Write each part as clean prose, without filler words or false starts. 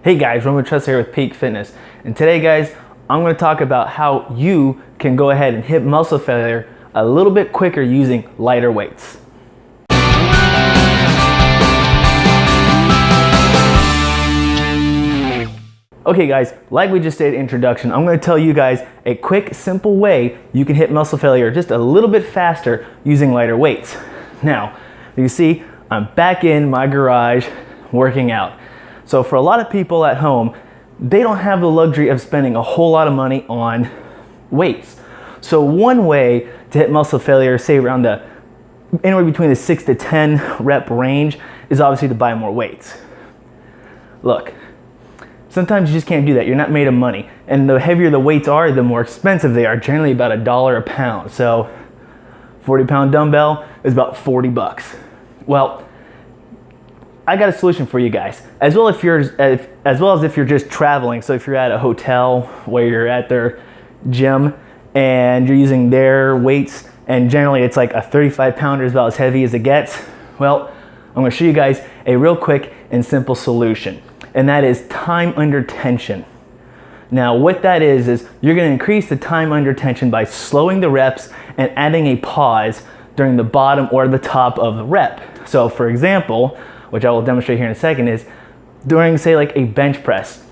Hey guys, Roman Trust here with Peak Fitness, and today guys, I'm going to talk about how you can go ahead and hit muscle failure a little bit quicker using lighter weights. Okay guys, like we just stated in introduction, I'm going to tell you guys a quick, simple way you can hit muscle failure just a little bit faster using lighter weights. Now, you see, I'm back in my garage working out. So for a lot of people at home, they don't have the luxury of spending a whole lot of money on weights. So one way to hit muscle failure, say around anywhere between the 6 to 10 rep range, is obviously to buy more weights. Look, sometimes you just can't do that. You're not made of money. And the heavier the weights are, the more expensive they are, generally about $1 a pound. So 40-pound dumbbell is about 40 bucks. Well, I got a solution for you guys, as well as if you're just traveling. So if you're at a hotel where you're at their gym and you're using their weights, and generally it's like a 35-pounder is about as heavy as it gets. Well, I'm going to show you guys a real quick and simple solution, and that is time under tension. Now what that is you're going to increase the time under tension by slowing the reps and adding a pause during the bottom or the top of the rep. So for example, which I will demonstrate here in a second, is during, say, like a bench press.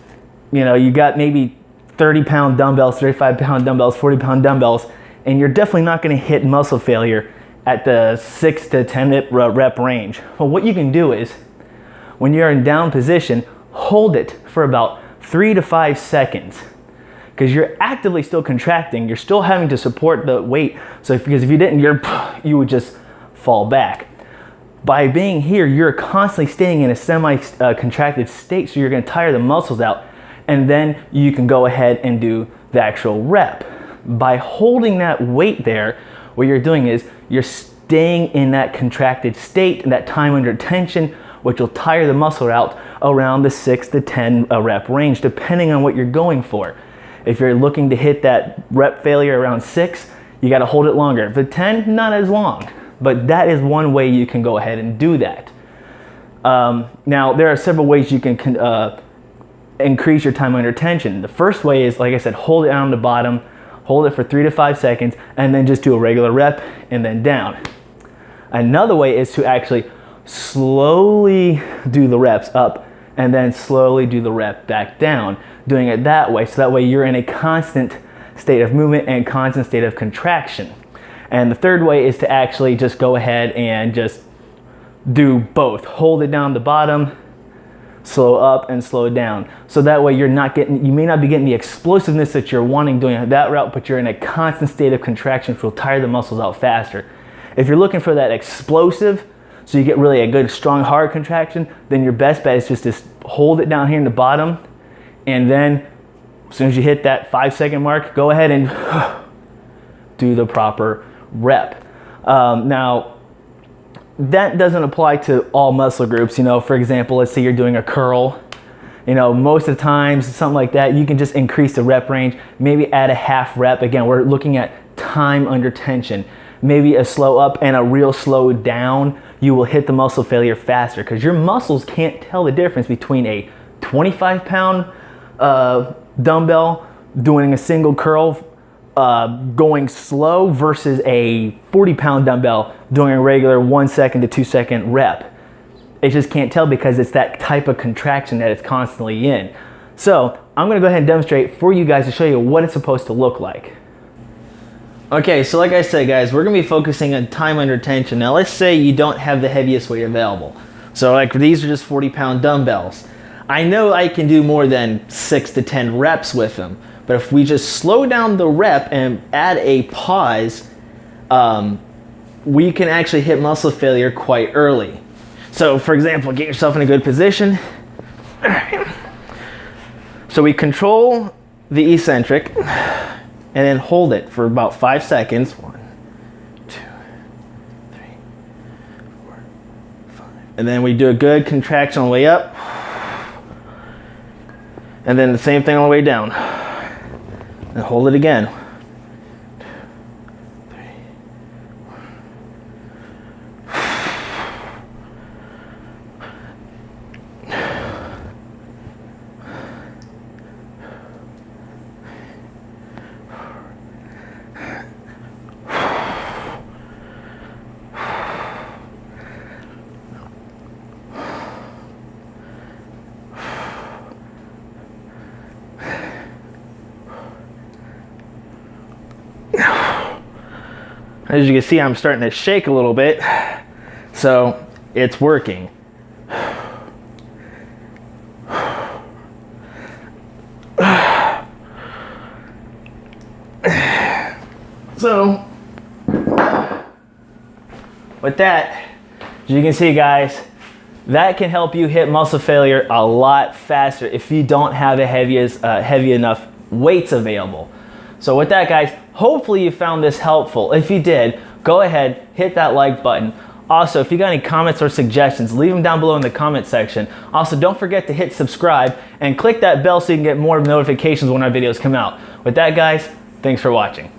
You know, you got maybe 30-pound dumbbells, 35-pound dumbbells, 40-pound dumbbells, and you're definitely not gonna hit muscle failure at the 6 to 10 rep range. Well, what you can do is, when you're in down position, hold it for about 3 to 5 seconds. Because you're actively still contracting, you're still having to support the weight. So because if you didn't, you would just fall back. By being here, you're constantly staying in a semi-contracted state, so you're going to tire the muscles out, and then you can go ahead and do the actual rep. By holding that weight there, what you're doing is you're staying in that contracted state, that time under tension, which will tire the muscle out around the 6 to 10 rep range, depending on what you're going for. If you're looking to hit that rep failure around 6, you got to hold it longer. For 10, not as long. But that is one way you can go ahead and do that. Now, there are several ways you can increase your time under tension. The first way is, like I said, hold it on the bottom, hold it for 3 to 5 seconds, and then just do a regular rep and then down. Another way is to actually slowly do the reps up and then slowly do the rep back down, doing it that way. So that way you're in a constant state of movement and constant state of contraction. And the third way is to actually just go ahead and just do both. Hold it down the bottom, slow up and slow down. So that way you may not be getting the explosiveness that you're wanting doing that route, but you're in a constant state of contraction, which will tire the muscles out faster. If you're looking for that explosive, so you get really a good, strong, hard contraction, then your best bet is just to hold it down here in the bottom, and then as soon as you hit that 5-second mark, go ahead and do the proper rep. Now, that doesn't apply to all muscle groups. You know, for example, let's say you're doing a curl. You know, most of the times, something like that, you can just increase the rep range, maybe add a half rep. Again, we're looking at time under tension. Maybe a slow up and a real slow down, you will hit the muscle failure faster because your muscles can't tell the difference between a 25-pound dumbbell doing a single curl going slow versus a 40-pound dumbbell doing a regular 1 second to 2 second rep. It just can't tell because it's that type of contraction that it's constantly in. So I'm going to go ahead and demonstrate for you guys to show you what it's supposed to look like. Okay, so like I said guys, we're going to be focusing on time under tension. Now let's say you don't have the heaviest weight available. So like these are just 40-pound dumbbells. I know I can do more than 6 to 10 reps with them. But if we just slow down the rep and add a pause, we can actually hit muscle failure quite early. So for example, get yourself in a good position. So we control the eccentric and then hold it for about 5 seconds. 1, 2, 3, 4, 5. And then we do a good contraction on the way up. And then the same thing on the way down. And hold it again. 2, 3, 4. As you can see, I'm starting to shake a little bit, so it's working. So, with that, as you can see, guys, that can help you hit muscle failure a lot faster if you don't have a heavy enough weights available. So with that, guys, hopefully you found this helpful. If you did, go ahead, hit that like button. Also, if you got any comments or suggestions, leave them down below in the comment section. Also, don't forget to hit subscribe and click that bell so you can get more notifications when our videos come out. With that, guys, thanks for watching.